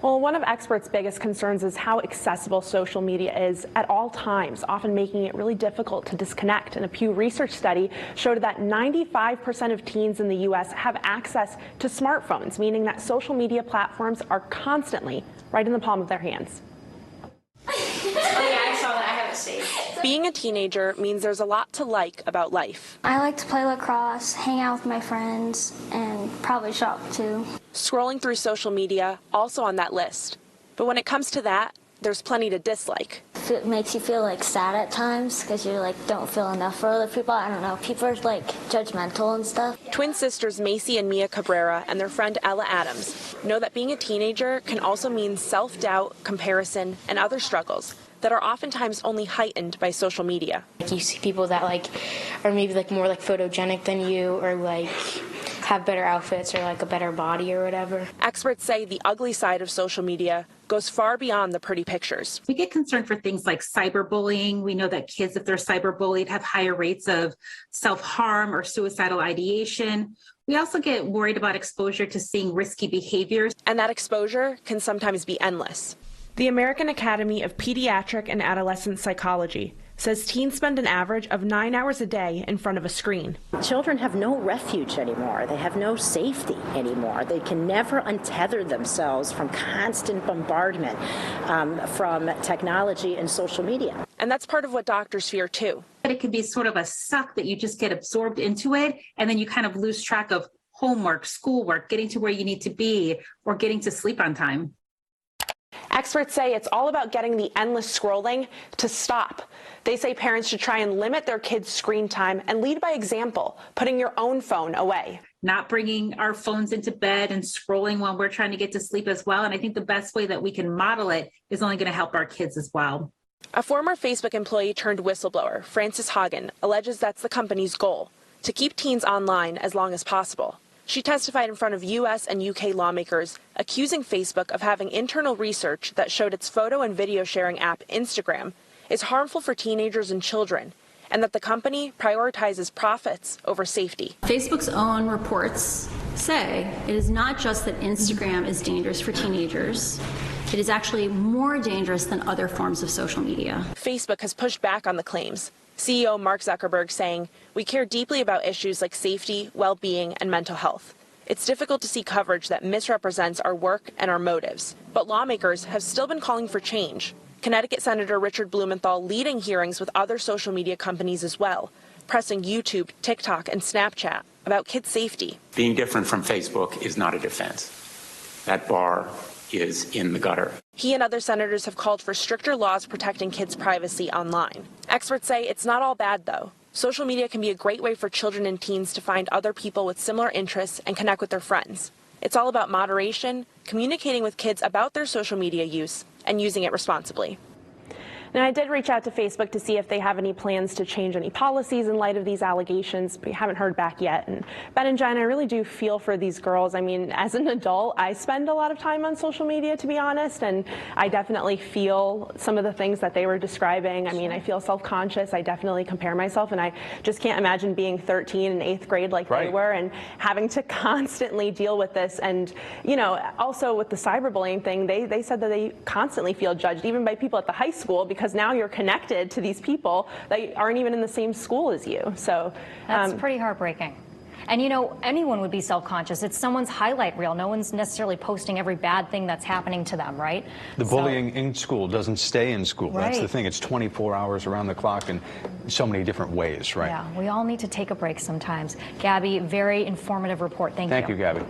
Well, one of experts' biggest concerns is how accessible social media is at all times, often making it really difficult to disconnect. And a Pew Research study showed that 95% of teens in the U.S. have access to smartphones, meaning that social media platforms are constantly right in the palm of their hands. Being a teenager means there's a lot to like about life. I like to play lacrosse, hang out with my friends, and probably shop too. Scrolling through social media, also on that list. But when it comes to that, there's plenty to dislike. It makes you feel like sad at times because you don't feel enough for other people. I don't know, people are judgmental and stuff. Twin sisters Macy and Mia Cabrera and their friend Ella Adams know that being a teenager can also mean self-doubt, comparison, and other struggles that are oftentimes only heightened by social media. You see people that are maybe more photogenic than you, or have better outfits, or a better body or whatever. Experts say the ugly side of social media goes far beyond the pretty pictures. We get concerned for things like cyberbullying. We know that kids, if they're cyberbullied, have higher rates of self-harm or suicidal ideation. We also get worried about exposure to seeing risky behaviors. And that exposure can sometimes be endless. The American Academy of Pediatric and Adolescent Psychology says teens spend an average of 9 hours a day in front of a screen. Children have no refuge anymore. They have no safety anymore. They can never untether themselves from constant bombardment from technology and social media. And that's part of what doctors fear too. It can be sort of a suck that you just get absorbed into it, and then you kind of lose track of homework, schoolwork, getting to where you need to be, or getting to sleep on time. Experts say it's all about getting the endless scrolling to stop. They say parents should try and limit their kids' screen time and lead by example, putting your own phone away. Not bringing our phones into bed and scrolling while we're trying to get to sleep as well. And I think the best way that we can model it is only going to help our kids as well. A former Facebook employee turned whistleblower, Frances Hagen, alleges that's the company's goal, to keep teens online as long as possible. She testified in front of U.S. and U.K. lawmakers, accusing Facebook of having internal research that showed its photo and video sharing app, Instagram, is harmful for teenagers and children, and that the company prioritizes profits over safety. Facebook's own reports say it is not just that Instagram is dangerous for teenagers. It is actually more dangerous than other forms of social media. Facebook has pushed back on the claims. CEO Mark Zuckerberg saying, "We care deeply about issues like safety, well-being, and mental health. It's difficult to see coverage that misrepresents our work and our motives." But lawmakers have still been calling for change. Connecticut Senator Richard Blumenthal leading hearings with other social media companies as well, pressing YouTube, TikTok, and Snapchat about kids' safety. Being different from Facebook is not a defense. That bar is in the gutter. He and other senators have called for stricter laws protecting kids' privacy online. Experts say it's not all bad, though. Social media can be a great way for children and teens to find other people with similar interests and connect with their friends. It's all about moderation, communicating with kids about their social media use, and using it responsibly. Now, I did reach out to Facebook to see if they have any plans to change any policies in light of these allegations, but we haven't heard back yet. And Ben and Jen, I really do feel for these girls. I mean, as an adult, I spend a lot of time on social media, to be honest, and I definitely feel some of the things that they were describing. I mean, I feel self-conscious. I definitely compare myself, and I just can't imagine being 13 in 8th grade like they were and having to constantly deal with this. And, you know, also with the cyberbullying thing, they said that they constantly feel judged, even by people at the high school, because now you're connected to these people that aren't even in the same school as you. So that's pretty heartbreaking. And you know, anyone would be self-conscious. It's someone's highlight reel. No one's necessarily posting every bad thing that's happening to them, right? The bullying in school doesn't stay in school. Right. That's the thing. It's 24 hours around the clock in so many different ways, right? Yeah, we all need to take a break sometimes. Gabby, very informative report. Thank you. Thank you, Gabby.